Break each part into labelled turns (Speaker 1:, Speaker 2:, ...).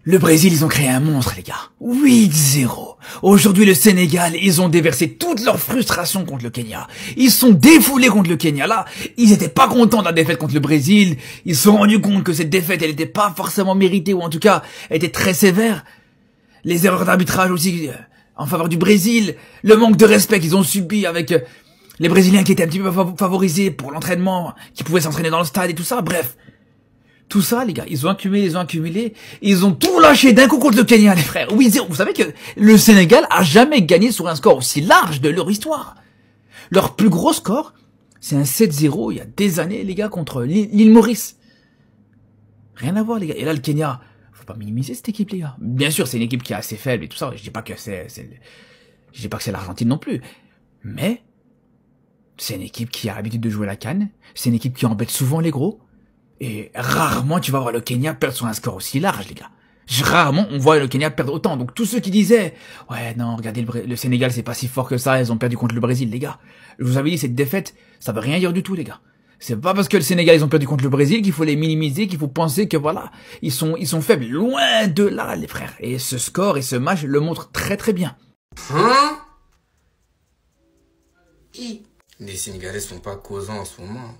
Speaker 1: Le Brésil, ils ont créé un monstre, les gars. 8-0. Aujourd'hui, le Sénégal, ils ont déversé toute leur frustration contre le Kenya. Ils sont défoulés contre le Kenya. Là, ils étaient pas contents de la défaite contre le Brésil. Ils se sont rendus compte que cette défaite, elle était pas forcément méritée, ou en tout cas, elle était très sévère. Les erreurs d'arbitrage aussi, en faveur du Brésil. Le manque de respect qu'ils ont subi avec les Brésiliens qui étaient un petit peu favorisés pour l'entraînement, qui pouvaient s'entraîner dans le stade et tout ça. Bref. Tout ça, les gars, ils ont accumulé, ils ont tout lâché d'un coup contre le Kenya, les frères. Oui, vous savez que le Sénégal a jamais gagné sur un score aussi large de leur histoire. Leur plus gros score, c'est un 7-0 il y a des années, les gars, contre l'île Maurice. Rien à voir, les gars. Et là, le Kenya, faut pas minimiser cette équipe, les gars. Bien sûr, c'est une équipe qui est assez faible et tout ça. Je dis pas que je dis pas que c'est l'Argentine non plus. Mais, c'est une équipe qui a l'habitude de jouer la CAN. C'est une équipe qui embête souvent les gros. Et rarement tu vas voir le Kenya perdre sur un score aussi large, les gars. Rarement on voit le Kenya perdre autant. Donc tous ceux qui disaient « Ouais, non, regardez, le Sénégal, c'est pas si fort que ça, ils ont perdu contre le Brésil, les gars. » Je vous avais dit, cette défaite, ça veut rien dire du tout, les gars. C'est pas parce que le Sénégal, ils ont perdu contre le Brésil qu'il faut les minimiser, qu'il faut penser que voilà, ils sont faibles. Loin de là, les frères. Et ce score et ce match le montrent très très bien.
Speaker 2: Hein? Les Sénégalais sont pas causants en ce moment.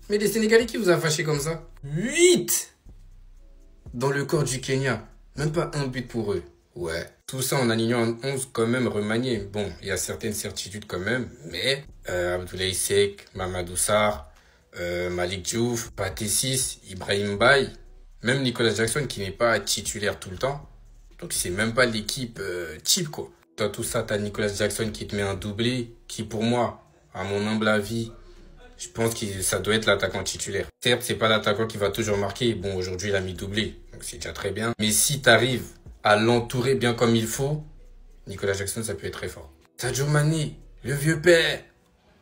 Speaker 2: Mais les Sénégalais qui vous a fâché comme ça? 8 dans le corps du Kenya. Même pas un but pour eux. Ouais. Tout ça en alignant un 11 quand même remanié. Bon, il y a certaines certitudes quand même. Mais Abdoulaye Seck, Mamadou Sarr, Malick Diouf, Pathé Ciss, Ibrahim Mbaye, même Nicolas Jackson qui n'est pas titulaire tout le temps. Donc c'est même pas l'équipe type quoi. Dans tout ça, t'as Nicolas Jackson qui te met un doublé, qui pour moi, à mon humble avis, je pense que ça doit être l'attaquant titulaire. Certes, c'est pas l'attaquant qui va toujours marquer. Bon, aujourd'hui, il a mis doublé. Donc, c'est déjà très bien. Mais si t'arrives à l'entourer bien comme il faut, Nicolas Jackson, ça peut être très fort. Sadio Mané, le vieux père,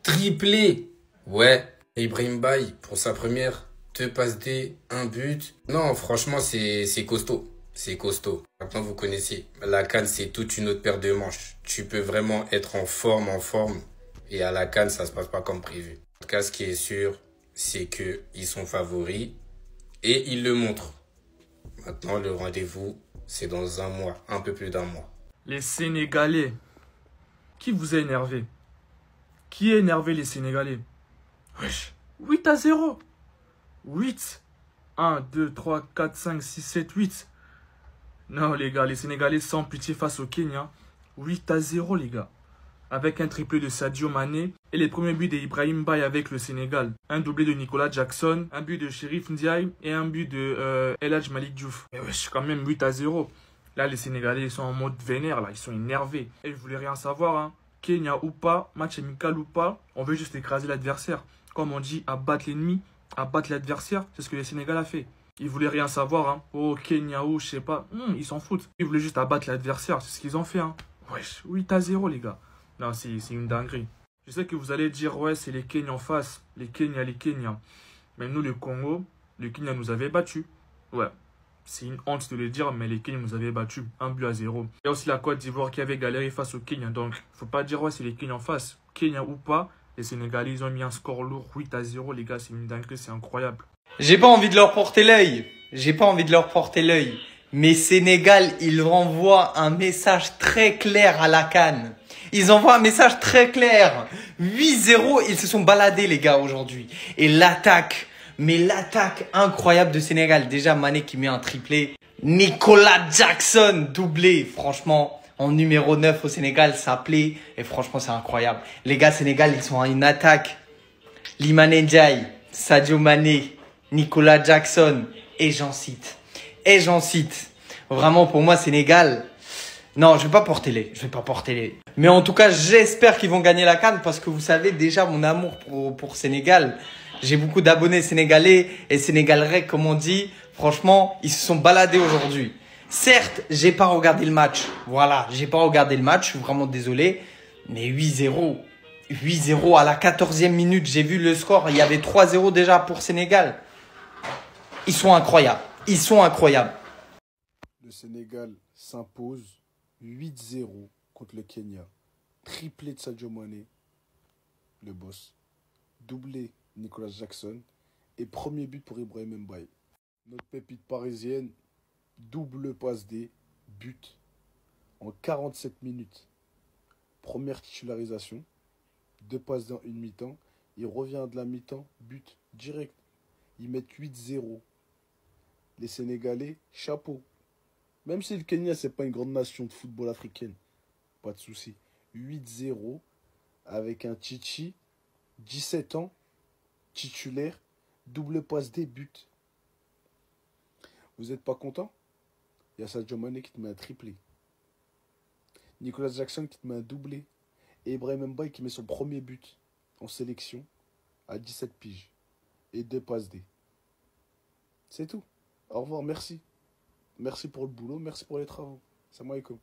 Speaker 2: triplé. Ouais. Et Ibrahim Mbaye, pour sa première, 2 passes D, 1 but. Non, franchement, c'est costaud. C'est costaud. Maintenant, vous connaissez. La CAN, c'est toute une autre paire de manches. Tu peux vraiment être en forme. Et à la CAN, ça se passe pas comme prévu. En tout cas, ce qui est sûr, c'est qu'ils sont favoris et ils le montrent. Maintenant, le rendez-vous, c'est dans un mois, un peu plus d'un mois.
Speaker 3: Les Sénégalais, qui vous a énervé? Qui a énervé les Sénégalais? Wesh, 8-0. 8. 1, 2, 3, 4, 5, 6, 7, 8. Non, les gars, les Sénégalais sans pitié face au Kenya. 8-0, les gars. Avec un triplé de Sadio Mané et les premiers buts d'Ibrahim Mbaye avec le Sénégal. Un doublé de Nicolas Jackson, un but de Chérif Ndiaye et un but de El Hadj Malick Diouf. Et wesh, quand même 8-0. Là, les Sénégalais, ils sont en mode vénère, là, ils sont énervés. Et je voulais rien savoir, hein. Kenya ou pas, match amical ou pas, on veut juste écraser l'adversaire. Comme on dit, abattre l'ennemi, abattre l'adversaire, c'est ce que les Sénégalais ont fait. Ils voulaient rien savoir, hein. Oh, Kenya ou je sais pas, ils s'en foutent. Ils voulaient juste abattre l'adversaire, c'est ce qu'ils ont fait, hein. Wesh, 8-0, les gars. Non, c'est une dinguerie. Je sais que vous allez dire, ouais, c'est les Kenyans en face. Les Kenyans. Mais nous, le Congo, le Kenya nous avait battus. Ouais, c'est une honte de le dire, mais les Kenyans nous avaient battus. 1-0. Il y a aussi la Côte d'Ivoire qui avait galéré face aux Kenyans. Donc, faut pas dire, ouais, c'est les Kenyans en face. Kenya ou pas, les Sénégalais, ils ont mis un score lourd. 8-0, les gars, c'est une dinguerie, c'est incroyable.
Speaker 4: J'ai pas envie de leur porter l'œil. Mais Sénégal, ils renvoient un message très clair à la CAN. Ils envoient un message très clair. 8-0, ils se sont baladés, les gars, aujourd'hui. Et l'attaque incroyable de Sénégal. Déjà, Mané qui met un triplé. Nicolas Jackson, doublé. Franchement, en numéro 9 au Sénégal, ça plaît. Et franchement, c'est incroyable. Les gars, Sénégal, ils sont à une attaque. Iliman Ndiaye, Sadio Mané, Nicolas Jackson. Et j'en cite. Vraiment, pour moi, Sénégal... Non, je vais pas porter les. Mais en tout cas, j'espère qu'ils vont gagner la CAN parce que vous savez déjà mon amour pour Sénégal. J'ai beaucoup d'abonnés sénégalais et sénégalais, comme on dit. Franchement, ils se sont baladés aujourd'hui. Certes, j'ai pas regardé le match. Voilà, j'ai pas regardé le match. Je suis vraiment désolé. Mais 8-0. 8-0 à la 14e minute. J'ai vu le score. Il y avait 3-0 déjà pour Sénégal. Ils sont incroyables.
Speaker 5: Le Sénégal s'impose 8-0 contre le Kenya. Triplé de Sadio Mané, le boss. Doublé Nicolas Jackson. Et premier but pour Ibrahim Mbaye. Notre pépite parisienne double passe D, but en 47 minutes. Première titularisation, 2 passes dans une mi-temps. Il revient de la mi-temps, but direct. Ils mettent 8-0. Les Sénégalais, chapeau. Même si le Kenya, c'est pas une grande nation de football africaine, pas de souci. 8-0 avec un Chichi, 17 ans, titulaire, double passe des buts. Vous n'êtes pas content? Il y a Sadio Mané qui te met un triplé. Nicolas Jackson qui te met un doublé. Et Ibrahim Mbaye qui met son premier but en sélection à 17 piges. Et 2 passes D. C'est tout. Au revoir, merci. Merci pour le boulot, merci pour les travaux. Salam alaikum.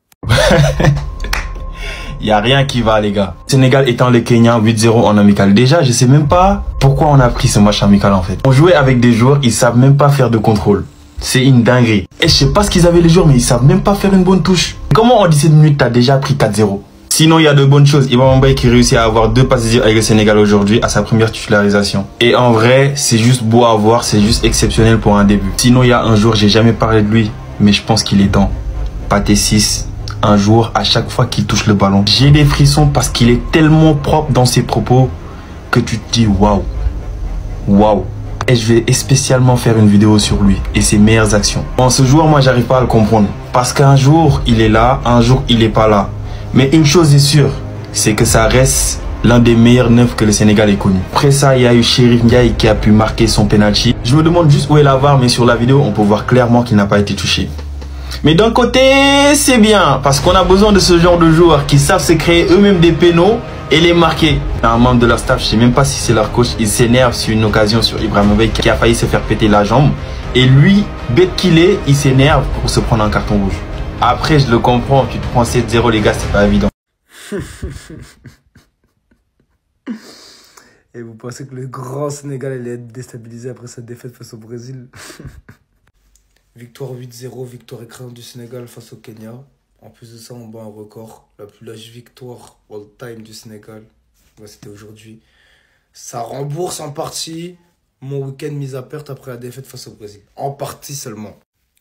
Speaker 6: Il n'y a rien qui va, les gars. Sénégal étant le Kenya 8-0 en amical. Déjà, je sais même pas pourquoi on a pris ce match amical en fait. On jouait avec des joueurs, ils savent même pas faire de contrôle. C'est une dinguerie. Et je sais pas ce qu'ils avaient les joueurs, mais ils savent même pas faire une bonne touche. Comment en 17 minutes, t'as déjà pris 4-0? Sinon, il y a de bonnes choses. Ibrahim Mbaye qui réussit à avoir 2 passes décisives avec le Sénégal aujourd'hui à sa première titularisation. Et en vrai, c'est juste beau à voir, c'est juste exceptionnel pour un début. Sinon, il y a un jour, j'ai jamais parlé de lui, mais je pense qu'il est temps. Pathé 6. Un jour, à chaque fois qu'il touche le ballon, j'ai des frissons parce qu'il est tellement propre dans ses propos que tu te dis waouh, waouh. Et je vais spécialement faire une vidéo sur lui et ses meilleures actions. Bon, ce joueur, moi, j'arrive pas à le comprendre parce qu'un jour il est là, un jour il est pas là. Mais une chose est sûre, c'est que ça reste l'un des meilleurs neufs que le Sénégal ait connu. Après ça, il y a eu Chérif Ndiaye qui a pu marquer son penalty. Je me demande juste où est la VAR, mais sur la vidéo, on peut voir clairement qu'il n'a pas été touché. Mais d'un côté, c'est bien, parce qu'on a besoin de ce genre de joueurs qui savent se créer eux-mêmes des pénaux et les marquer. Un membre de leur staff, je sais même pas si c'est leur coach, il s'énerve sur une occasion sur Ibrahim Mbaye qui a failli se faire péter la jambe. Et lui, bête qu'il est, il s'énerve pour se prendre un carton rouge. Après, je le comprends, tu te prends 7-0 les gars, c'est pas évident.
Speaker 7: Et vous pensez que le grand Sénégal allait être déstabilisé après cette défaite face au Brésil? Victoire 8-0, victoire écrasante du Sénégal face au Kenya. En plus de ça, on bat un record. La plus large victoire all-time du Sénégal. Ouais, c'était aujourd'hui. Ça rembourse en partie mon week-end mis à perte après la défaite face au Brésil. En partie seulement.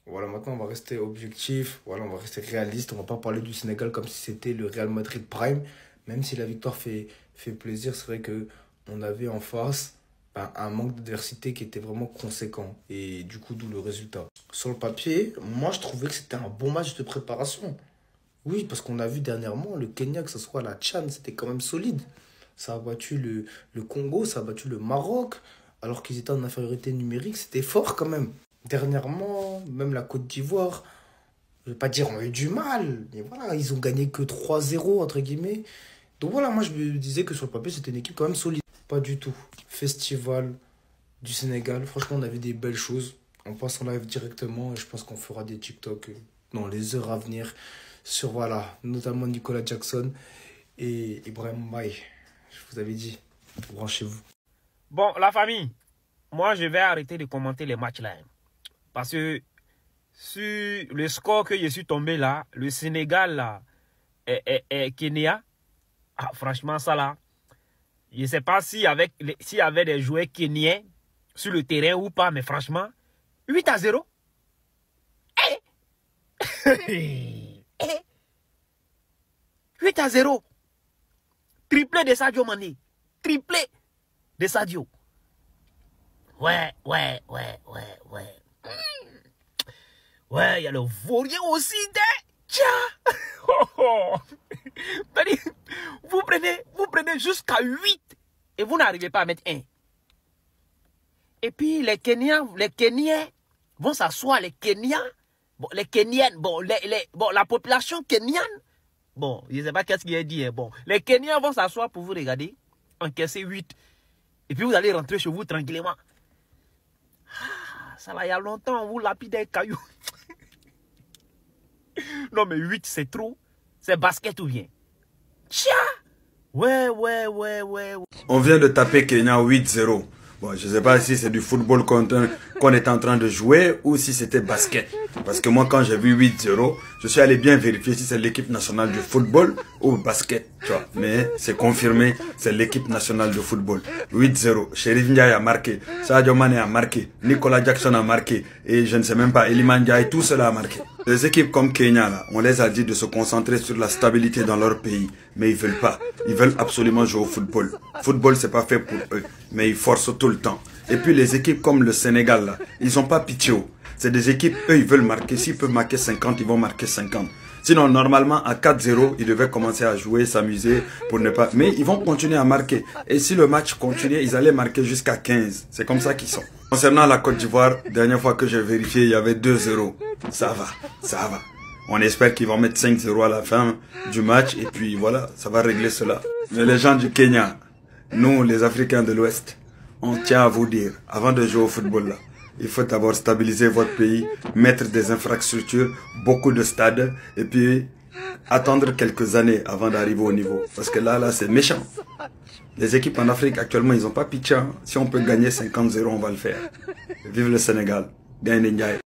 Speaker 7: Voilà, maintenant on va rester objectif. Voilà, on va rester réaliste. On va pas parler du Sénégal comme si c'était le Real Madrid Prime. Même si la victoire fait plaisir, c'est vrai qu'on avait en face un manque d'adversité qui était vraiment conséquent. Et du coup, d'où le résultat. Sur le papier, moi, je trouvais que c'était un bon match de préparation. Oui, parce qu'on a vu dernièrement le Kenya, que ce soit la Tchad, c'était quand même solide. Ça a battu le Congo, ça a battu le Maroc, alors qu'ils étaient en infériorité numérique. C'était fort quand même. Dernièrement, même la Côte d'Ivoire, je ne vais pas dire on a eu du mal, mais voilà, ils ont gagné que 3-0, entre guillemets. Donc voilà, moi, je me disais que sur le papier, c'était une équipe quand même solide. Pas du tout. Festival du Sénégal. Franchement, on a vu des belles choses. On passe en live directement et je pense qu'on fera des TikTok dans les heures à venir sur, voilà, notamment Nicolas Jackson et Ibrahim Mbaye. Je vous avais dit, branchez-vous.
Speaker 8: Bon, la famille, moi, je vais arrêter de commenter les matchs là. Parce que sur le score que je suis tombé là, le Sénégal là, et Kenya, ah, franchement, ça là, je ne sais pas s'il y avait des joueurs kenyans sur le terrain ou pas, mais franchement, 8-0. Eh? 8-0. Triplé de Sadio Mané. Triplé de Sadio. Ouais. Ouais, il y a le Vaurien aussi, tiens. Vous prenez jusqu'à 8 et vous n'arrivez pas à mettre 1. Et puis les Kenyans vont s'asseoir, les Kenyans, bon, les Kenyans, bon, la population kenyane, bon, je ne sais pas qu'est-ce qu'il a dit, bon, les Kenyans vont s'asseoir pour vous regarder, encaisser 8, et puis vous allez rentrer chez vous tranquillement. Ah, ça là, il y a longtemps, vous lapidez les cailloux. Non mais 8 c'est trop, c'est basket ou bien? Tcha! Ouais.
Speaker 9: On vient de taper Kenya 8-0. Bon, je sais pas si c'est du football qu'on est en train de jouer ou si c'était basket. Parce que moi, quand j'ai vu 8-0, je suis allé bien vérifier si c'est l'équipe nationale du football ou basket, tu vois. Mais c'est confirmé, c'est l'équipe nationale de football. 8-0. Chérif Ndiaye a marqué, Sadio Mane a marqué, Nicolas Jackson a marqué, et je ne sais même pas, Iliman Ndiaye, tout cela a marqué. Les équipes comme Kenya, là, on les a dit de se concentrer sur la stabilité dans leur pays. Mais ils veulent pas. Ils veulent absolument jouer au football. Football, c'est pas fait pour eux. Mais ils forcent tout le temps. Et puis les équipes comme le Sénégal, là, ils ont pas pitié. C'est des équipes, eux, ils veulent marquer. S'ils peuvent marquer 50, ils vont marquer 50. Sinon, normalement, à 4-0, ils devaient commencer à jouer, s'amuser pour ne pas... Mais ils vont continuer à marquer. Et si le match continuait, ils allaient marquer jusqu'à 15. C'est comme ça qu'ils sont. Concernant la Côte d'Ivoire, dernière fois que j'ai vérifié, il y avait 2-0. Ça va, ça va. On espère qu'ils vont mettre 5-0 à la fin du match. Et puis voilà, ça va régler cela. Mais les gens du Kenya, nous, les Africains de l'Ouest, on tient à vous dire, avant de jouer au football là, il faut d'abord stabiliser votre pays, mettre des infrastructures, beaucoup de stades, et puis attendre quelques années avant d'arriver au niveau. Parce que là, c'est méchant. Les équipes en Afrique, actuellement, ils n'ont pas pitié. Si on peut gagner 50-0, on va le faire. Vive le Sénégal. Gagne Ndiaye.